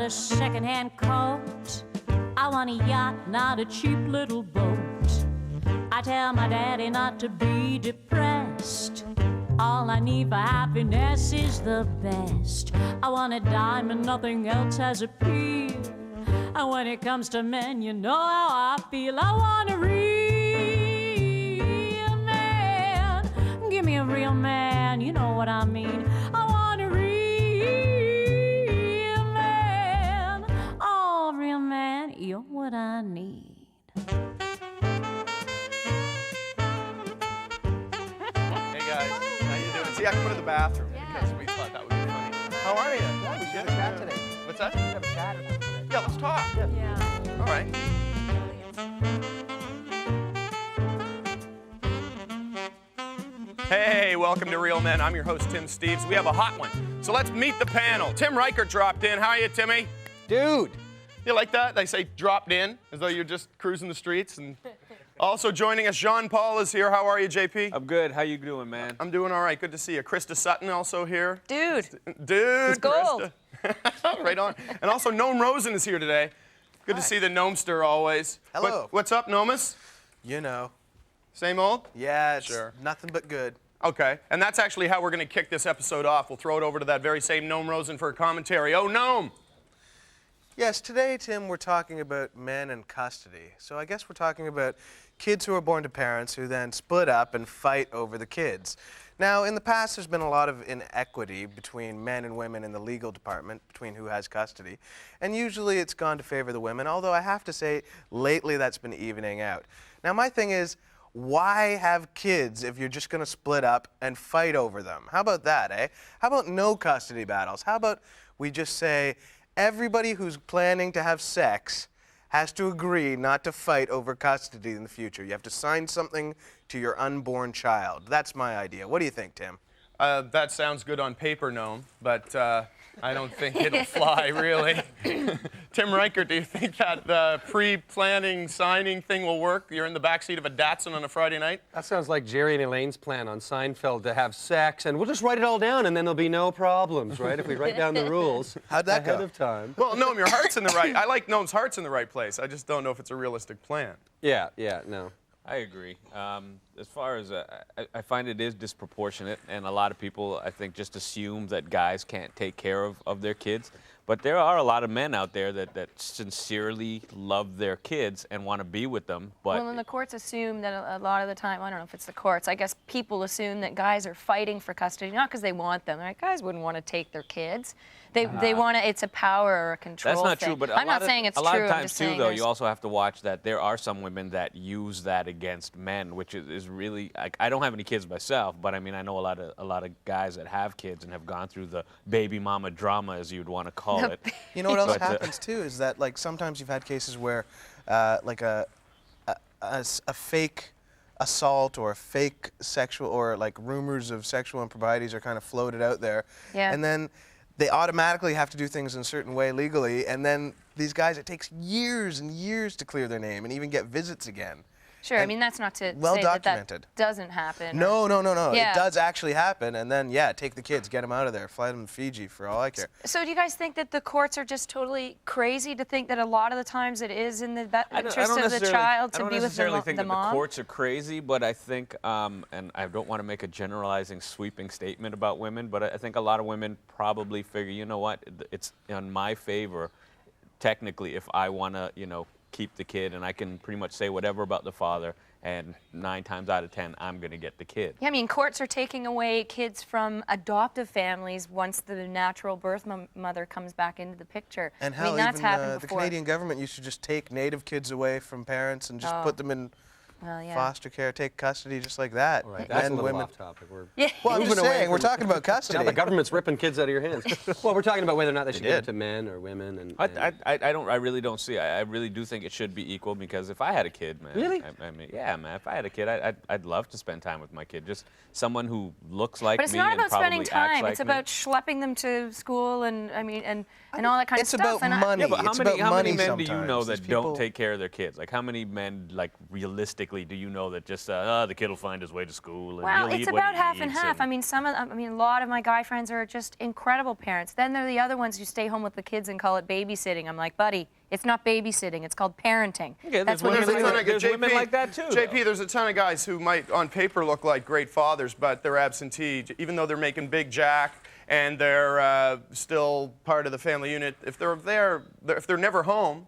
a second-hand coat. I want a yacht, not a cheap little boat. I tell my daddy not to be depressed. All I need for happiness is the best. I want a diamond, nothing else has appeal. And when it comes to men, you know how I feel. I want a real man. Give me a real man, you know what I mean. I want a real man. Oh, real man, you're what I need. See, I can put it in the bathroom because we thought that would be funny. How are you? Yeah, we should have a chat today. What's that? We should have a chat or something today. Yeah, let's talk. Yeah. All right. Hey, welcome to Real Men. I'm your host, Tim Steeves. We have a hot one. So let's meet the panel. Tim Rykert dropped in. How are you, Timmy? Dude. You like that? They say dropped in, as though you're just cruising the streets. And also joining us, Jean Paul is here. How are you, JP? I'm good. How you doing, man? I'm doing all right. Good to see you. Krista Sutton also here. Dude. Dude. It's gold. Krista. Right on. And also Noam Rosen is here today. Good to see the Gnomester always. Hello. What's up, Nomus? You know. Same old? Yeah, it's Sure. nothing but good. Okay. And that's actually how we're going to kick this episode off. We'll throw it over to that very same Noam Rosen for a commentary. Oh, Noam! Yes, today, Tim, we're talking about men in custody. So I guess we're talking about kids who are born to parents who then split up and fight over the kids. Now, in the past, there's been a lot of inequity between men and women in the legal department, between who has custody. And usually it's gone to favor the women, although I have to say, lately that's been evening out. Now, my thing is, why have kids if you're just going to split up and fight over them? How about that, eh? How about no custody battles? How about we just say, everybody who's planning to have sex has to agree not to fight over custody in the future. You have to sign something to your unborn child. That's my idea. What do you think, Tim? That sounds good on paper, Noam, but I don't think it'll fly, really. Tim Rykert, do you think that the pre-planning signing thing will work? You're in the backseat of a Datsun on a Friday night? That sounds like Jerry and Elaine's plan on Seinfeld to have sex, and we'll just write it all down, and then there'll be no problems, right? If we write down the rules How'd that ahead go? of time. Well, Noam, your heart's in the right. I like Noam's heart's in the right place. I just don't know if it's a realistic plan. Yeah, no. I agree. As far as I find it is disproportionate, and a lot of people, I think, just assume that guys can't take care of their kids. But there are a lot of men out there that sincerely love their kids and want to be with them. But Well, and the courts assume that a lot of the time, I don't know if it's the courts, I guess people assume that guys are fighting for custody, not because they want them. Like, guys wouldn't want to take their kids. They want to, it's a power or a control that's not thing. true. But I'm not saying it's a lot true. of I'm times just too, saying though, there's- you also have to watch that there are some women that use that against men, which is really. I don't have any kids myself, but I mean I know a lot of guys that have kids and have gone through the baby mama drama, as you'd want to call it. You know what else But, happens too is that like sometimes you've had cases where like a fake assault or a fake sexual or like rumors of sexual improprieties are kind of floated out there, Yeah. and then they automatically have to do things in a certain way legally, and then these guys, it takes years and years to clear their name and even get visits again. Sure, I And mean, that's not to well say that documented. doesn't happen. No. Yeah. It does actually happen, and then, yeah, take the kids, get them out of there, fly them to Fiji for all I care. So do you guys think that the courts are just totally crazy to think that a lot of the times it is in the interest of the child to be with I don't necessarily the think that mom? the courts are crazy, but I think, and I don't want to make a generalizing, sweeping statement about women, but I think a lot of women probably figure, you know what, it's in my favor, technically, if I want to, keep the kid, and I can pretty much say whatever about the father, and 9 times out of 10, I'm going to get the kid. Yeah, I mean, courts are taking away kids from adoptive families once the natural birth mother comes back into the picture. And I hell, mean, that's even happened the before. Canadian government used to just take native kids away from parents and just put them in Well, yeah. foster care, take custody just like that. Right, that's Men, a little women. off topic. Well, Well, I'm moving just away saying, we're from- talking about custody. now the government's ripping kids out of your hands. Well, we're talking about whether or not they should give did. it to men or women. And I really don't see. I really do think it should be equal, because if I had a kid, man. Really? I mean, yeah, man. If I had a kid, I'd love to spend time with my kid. Just someone who looks like But it's me not and about probably spending acts time. like It's me. about schlepping them to school and all that kind It's of stuff. about money. Yeah, but it's how many about money men do you know sometimes. that These don't people- take care of their kids? Like, how many men, like, realistically realistically, do you know that just the kid will find his way to school and Well, he'll it's eat what about he half and eats half. I mean, a lot of my guy friends are just incredible parents. Then there are the other ones who stay home with the kids and call it babysitting. I'm like, buddy, it's not babysitting. It's called parenting. Okay, That's there's what women you're like doing. There's women like that, too, JP, there's a ton of guys who might, on paper, look like great fathers, but they're absentee, even though they're making big jack and they're still part of the family unit. If they're never home.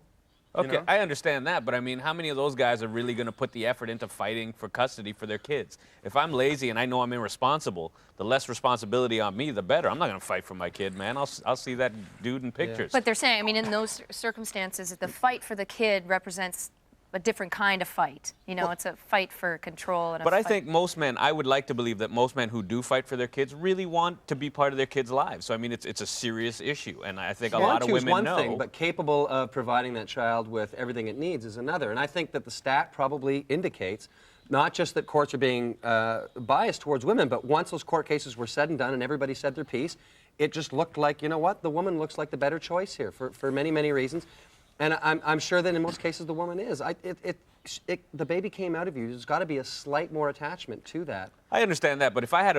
Okay, You know? I understand that, but I mean, how many of those guys are really going to put the effort into fighting for custody for their kids? If I'm lazy and I know I'm irresponsible, the less responsibility on me, the better. I'm not going to fight for my kid, man. I'll see that dude in pictures. But they're saying, I mean, in those circumstances, the fight for the kid represents a different kind of fight. You know, it's a fight for control. And But I think most men, I would like to believe that most men who do fight for their kids really want to be part of their kids' lives. So, I mean, it's a serious issue, and I think a lot of women one know. thing, but capable of providing that child with everything it needs is another. And I think that the stat probably indicates not just that courts are being biased towards women, but once those court cases were said and done and everybody said their piece, it just looked like, you know what, the woman looks like the better choice here for many, many reasons. And I'm sure that in most cases the woman is. The baby came out of you. There's got to be a slight more attachment to that. I understand that, but if I had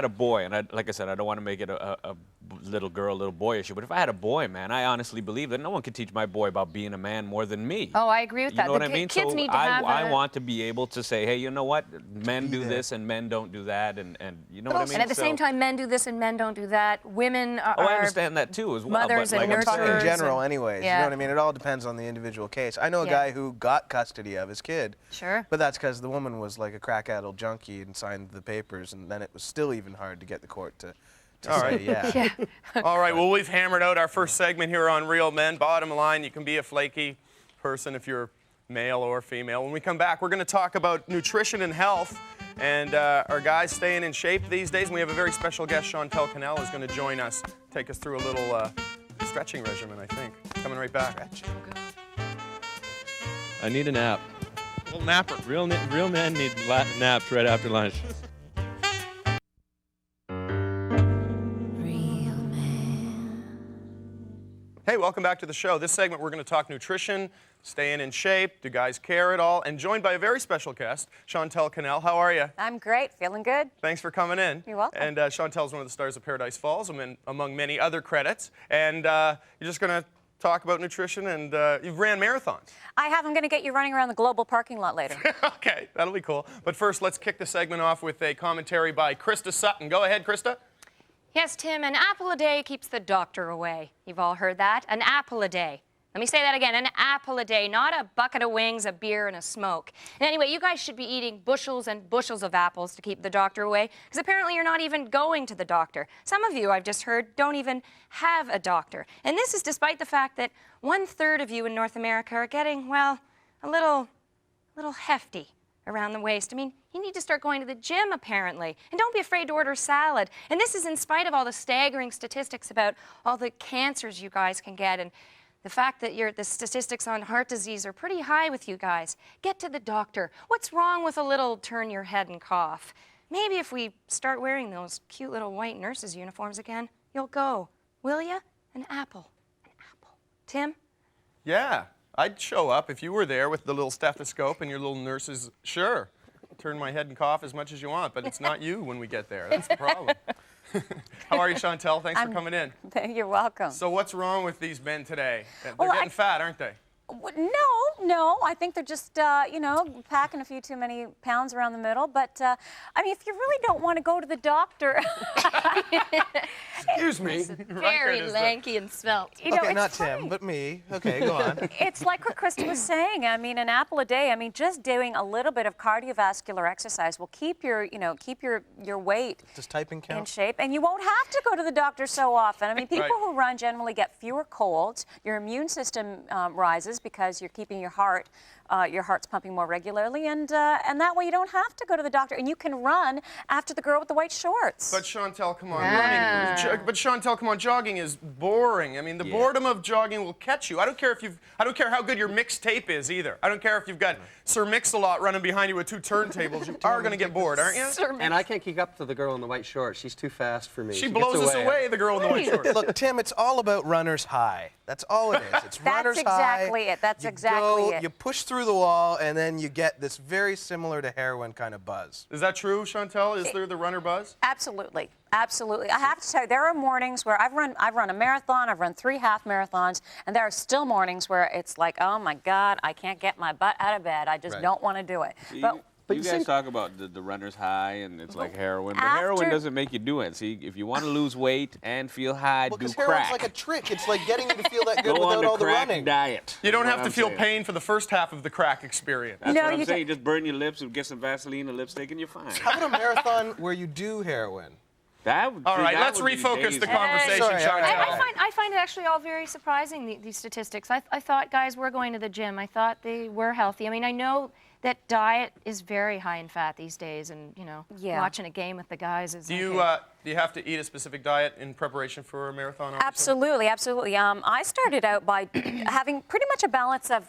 a boy, and like I said, I don't want to make it a little girl, little boy issue, but if I had a boy, man, I honestly believe that no one can teach my boy about being a man more than me. Oh, I agree with that. You know what I mean? Kids So need to have I want to be able to say, hey, you know what? Men do this and men don't do that, and you know what I mean? And at the same time, men do this and men don't do that. Women are I understand that too as well. mothers but and like I'm nurturers. saying- In general, and- anyways. yeah. You know what I mean? It all depends on the individual case. I know a Yeah. guy who got custody of his kid. Sure. But that's because the woman was like a crack-addled junkie and signed the papers, and then it was still even hard to get the court to All say right. yeah. All right, well, we've hammered out our first segment here on Real Men. Bottom line, you can be a flaky person if you're male or female. When we come back, we're going to talk about nutrition and health, and are guys staying in shape these days? And we have a very special guest, Chantel Cannell, is going to join us, take us through a little stretching regimen, I think. Coming right back. I need a nap. A little napper. Real men need naps right after lunch. Hey, welcome back to the show. This segment, we're going to talk nutrition, staying in shape, do guys care at all, and joined by a very special guest, Chantel Cannell. How are you? I'm great, feeling good. Thanks for coming in. You're welcome. And Chantel's one of the stars of Paradise Falls, among many other credits. And you're just going to talk about nutrition, and you've ran marathons. I have. I'm going to get you running around the global parking lot later. Okay, that'll be cool. But first, let's kick the segment off with a commentary by Krista Sutton. Go ahead, Krista. Yes, Tim, an apple a day keeps the doctor away. You've all heard that? An apple a day. Let me say that again, an apple a day, not a bucket of wings, a beer, and a smoke. And anyway, you guys should be eating bushels and bushels of apples to keep the doctor away, because apparently you're not even going to the doctor. Some of you, I've just heard, don't even have a doctor. And this is despite the fact that 1/3 of you in North America are getting, well, a little hefty around the waist. I mean, you need to start going to the gym, apparently. And don't be afraid to order salad. And this is in spite of all the staggering statistics about all the cancers you guys can get, and the fact that the statistics on heart disease are pretty high with you guys. Get to the doctor. What's wrong with a little turn your head and cough? Maybe if we start wearing those cute little white nurses' uniforms again, you'll go. Will ya? An apple. An apple. Tim? Yeah, I'd show up if you were there with the little stethoscope and your little nurses. Sure, turn my head and cough as much as you want, but it's not you when we get there. That's the problem. How are you, Chantel? Thanks for coming in. You're welcome. So what's wrong with these men today? They're Well, getting fat, aren't they? No. I think they're just, packing a few too many pounds around the middle. But, I mean, if you really don't want to go to the doctor. Excuse me. Very Rykert is lanky and svelte. You know, Okay, it's not funny. Tim, but me. Okay, go on. It's like what Krista was saying. I mean, an apple a day. I mean, just doing a little bit of cardiovascular exercise will keep your weight Does typing in count? shape, and you won't have to go to the doctor so often. I mean, people Right. who run generally get fewer colds. Your immune system rises because you're keeping your heart's pumping more regularly, and that way you don't have to go to the doctor, and you can run after the girl with the white shorts. But Chantel, come on, but Chantel, come on, jogging is boring. I mean, the boredom of jogging will catch you. I don't care how good your mixtape is either. I don't care if you've got Sir Mix-a-Lot running behind you with two turntables. You are going to get bored, aren't you? And I can't keep up to the girl in the white shorts. She's too fast for me. She gets blows us away, the girl in the white shorts. Look, Tim, it's all about runner's high. That's all it is. It's That's runner's high. exactly it. That's You exactly go, it. You push through through the wall, and then you get this very similar to heroin kind of buzz. Is that true, Chantel? Is there the runner buzz? Absolutely. Absolutely. I have to tell you, there are mornings where I've run a marathon, I've run 3 half marathons, and there are still mornings where it's like, oh my God, I can't get my butt out of bed. I just don't want to do it. But you guys talk about the runner's high and it's like heroin, but heroin doesn't make you do it. See, if you want to lose weight and feel high, do because crack. heroin's like a trick. It's like getting you to feel that good Go without on all the the crack running. diet. You don't That's have what to I'm feel saying. pain for the first half of the crack experience. That's No, what I'm you saying. You just burn your lips and get some Vaseline and lipstick and you're fine. How about a marathon where you do heroin? All right, let's refocus the conversation, Sorry, Chantel. I find it actually all very surprising, these statistics. I thought guys were going to the gym. I thought they were healthy. I mean, I know that diet is very high in fat these days, and, you know, watching a game with the guys is... Do you have to eat a specific diet in preparation for a marathon? Obviously? Absolutely, absolutely. I started out by having pretty much a balance of,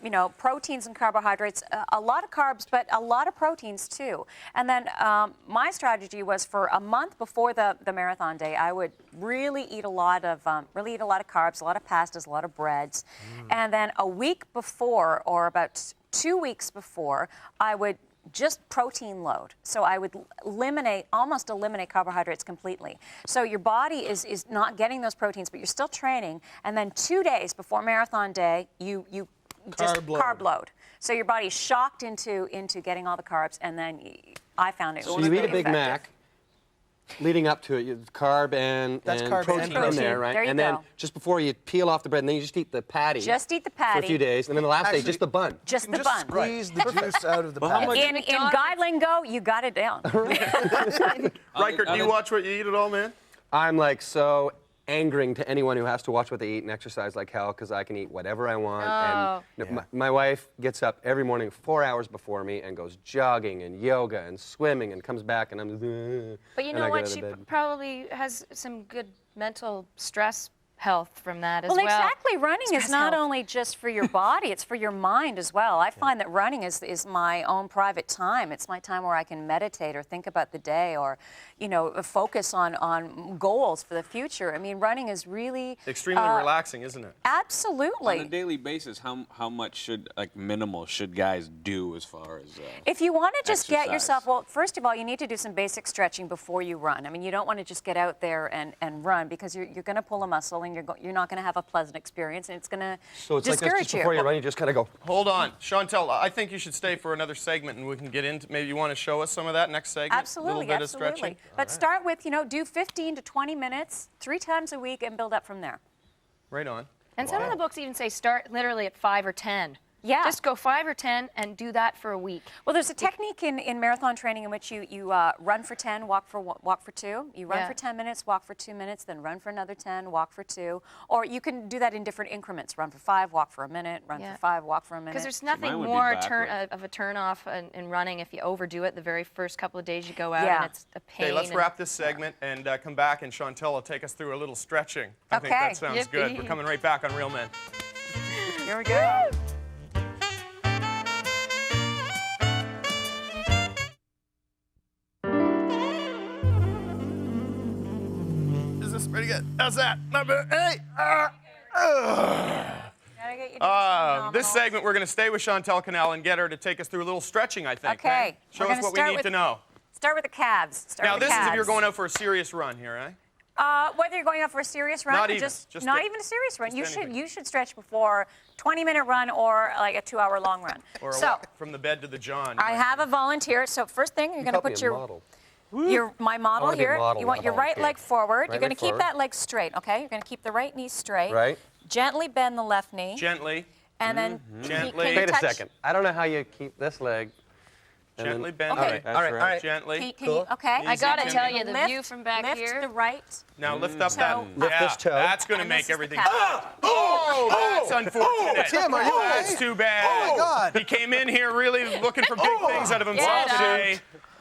you know, proteins and carbohydrates, a lot of carbs, but a lot of proteins too. And then my strategy was for a month before the marathon day, I would really eat a lot of carbs, a lot of pastas, a lot of breads. And then a week before, or about 2 weeks before, I would just protein load. So I would almost eliminate carbohydrates completely. So your body is not getting those proteins, but you're still training. And then 2 days before marathon day, you just carb load. So your body's shocked into getting all the carbs, and then I found it. So you eat a Big Mac. Leading up to it, you carb and protein in there, right? There you and go. then just before you peel off the bread, and then you just eat the patty. Just eat the patty. For a few days, and then the last day, just the bun. Just the bun. Squeeze the juice out of the patty. In guy lingo, you got it down. Rykert, do you watch what you eat at all, man? I'm like so angering to anyone who has to watch what they eat and exercise like hell, because I can eat whatever I want. And you know, my wife gets up every morning 4 hours before me and goes jogging and yoga and swimming and comes back and I'm. But you know what? She probably has some good mental stress health from that as well. Well, exactly. Running is not only just for your body, it's for your mind as well. I find that running is my own private time. It's my time where I can meditate or think about the day or, you know, focus on goals for the future. I mean, running is really... Extremely relaxing, isn't it? Absolutely. On a daily basis, how much should, like, minimal should guys do as far as if you want to just get exercise? yourself, well, first of all, you need to do some basic stretching before you run. I mean, you don't want to just get out there and run, because you're going to pull a muscle and you're not going to have a pleasant experience, and it's going to So it's like discourage just before you run, you just kind of go. Hold on. Chantel, I think you should stay for another segment, and we can get into, maybe you want to show us some of that next segment? Absolutely, a little bit absolutely. of stretching? But start with, you know, do 15 to 20 minutes 3 times a week and build up from there. Right on. And some of the books even say start literally at 5 or 10. Yeah. Just go 5 or 10 and do that for a week. Well, there's a technique in marathon training in which you run for 10, walk for 2. You run for 10 minutes, walk for 2 minutes, then run for another 10, walk for 2. Or you can do that in different increments. Run for 5, walk for a minute, run for 5, walk for a minute. Because there's nothing more of a turn-off in running if you overdo it the very first couple of days you go out, and it's a pain. Okay, let's wrap this segment and come back, and Chantel will take us through a little stretching. I think that sounds good. We're coming right back on Real Men. Here we go. Pretty good. How's that? Number 8. This segment, we're going to stay with Chantel Canal and get her to take us through a little stretching, I think. Okay. Show us what we need to know. Start with the calves. Now, this is if you're going out for a serious run here, eh? Whether you're going out for a serious run Not or even, just not even a serious run, you should stretch before 20-minute run or like a 2-hour long run. Or a walk from the bed to the John. I have a volunteer. So first thing, you're going to put my model here. You want your right leg forward. You're going to keep that leg straight, okay? You're going to keep the right knee straight. Right. Gently bend the left knee. Gently. And then Gently. Wait a second. I don't know how you keep this leg. Gently bend. Okay. All right. Gently. Okay. I got to tell you, the view from back lift here. the right. Now lift up that. Lift this toe. That's going to And make this is the everything. calf. That's unfortunate. Tim, are you That's okay? too bad. Oh, my God. He came in here really looking for big things out of himself Yeah, today.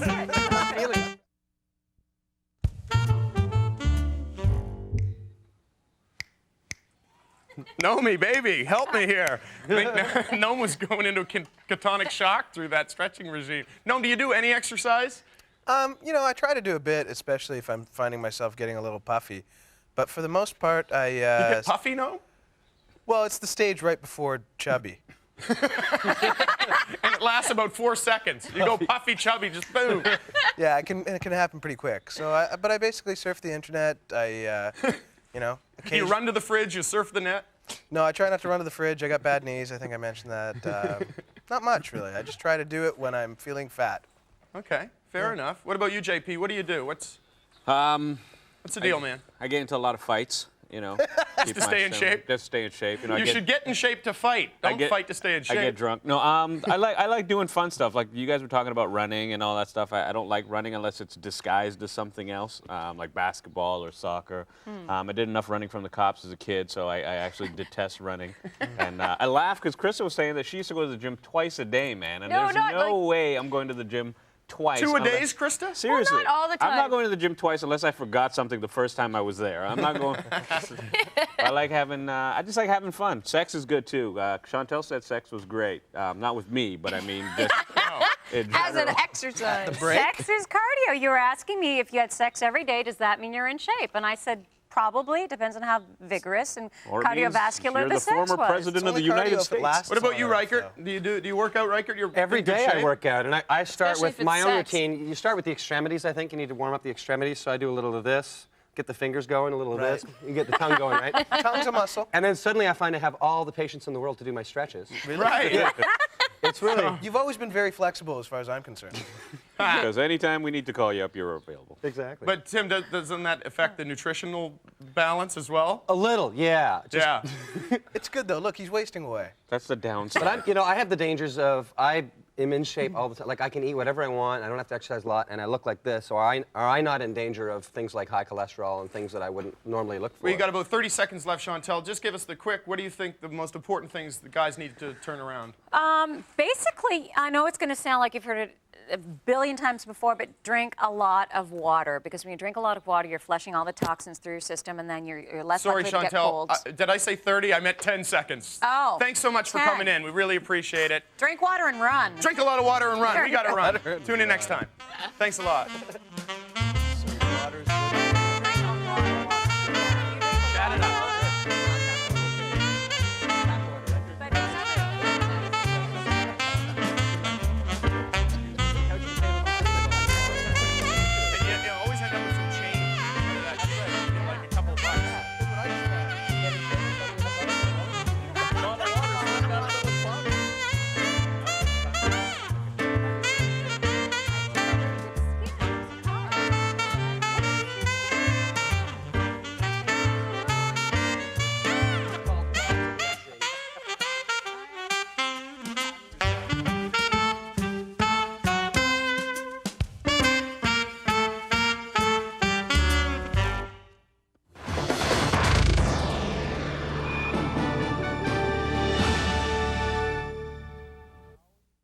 That's good. I love it. Nomi, baby, help me here. I think Noam was going into catonic shock through that stretching regime. Noam, do you do any exercise? You know, I try to do a bit, especially if I'm finding myself getting a little puffy. But for the most part, You get puffy, Noam? well, it's the stage right before chubby. And it lasts about 4 seconds. You go puffy, chubby, just boom. Yeah, it can happen pretty quick. So, but I basically surf the internet. You know, You run to the fridge, you surf the net. No, I try not to run to the fridge. I got bad knees. I think I mentioned that. Not much, really. I just try to do it when I'm feeling fat. Okay, fair enough. What about you, JP? What do you do? What's the deal, man? I get into a lot of fights, you know. Just to stay in shape? Just stay in shape. You know, You should get in shape to fight. Don't fight to stay in shape. I get drunk. No, I like doing fun stuff. Like you guys were talking about running and all that stuff. I don't like running unless it's disguised as something else, like basketball or soccer. I did enough running from the cops as a kid, so I actually detest running. And I laugh because Krista was saying that she used to go to the gym twice a day, man. And there's no way I'm going to the gym twice. 2 a days, Krista? Seriously. Well, not all the time. I'm not going to the gym twice unless I forgot something the first time I was there. I'm not going. I like having. I just like having fun. Sex is good too. Chantel said sex was great. Not with me, but I mean just. As an exercise. Sex is cardio. You were asking me if you had sex every day, does that mean you're in shape? And I said, probably. It depends on how vigorous and Or it means cardiovascular you're the the sex former was. president of the It's only cardio United if it States. lasts What about you, long enough, Rykert? though. Do you work out, Rykert? You're Every in good day I shape? work out, and I start Especially with if my it's own sex. routine. You start with the extremities, I think. You need to warm up the extremities, so I do a little of this, get the fingers going, a little of this. You get the tongue going, right? Tongue's a muscle. And then suddenly I find I have all the patience in the world to do my stretches. Right. It's really... You've always been very flexible as far as I'm concerned. Because anytime we need to call you up, you're available. Exactly. But Tim, doesn't that affect the nutritional balance as well? a little, yeah. Just- Yeah. It's good, though. Look, he's wasting away. That's the downside. But I have the dangers of I am in shape all the time. Like I can eat whatever I want. I don't have to exercise a lot, and I look like this. So are I not in danger of things like high cholesterol and things that I wouldn't normally look for? Well, you got about 30 seconds left, Chantel. Just give us the quick. What do you think the most important things the guys need to turn around? Basically, I know it's going to sound like you've heard it a billion times before, but drink a lot of water, because when you drink a lot of water, you're flushing all the toxins through your system, and then you're less Sorry, likely to get Chantel. colds. Did I say 30? I meant 10 seconds. Oh, Thanks so much for 10. coming in. We really appreciate it. Drink water and run. Drink a lot of water and run. There We you got to go. run. Tune in next time. Thanks a lot.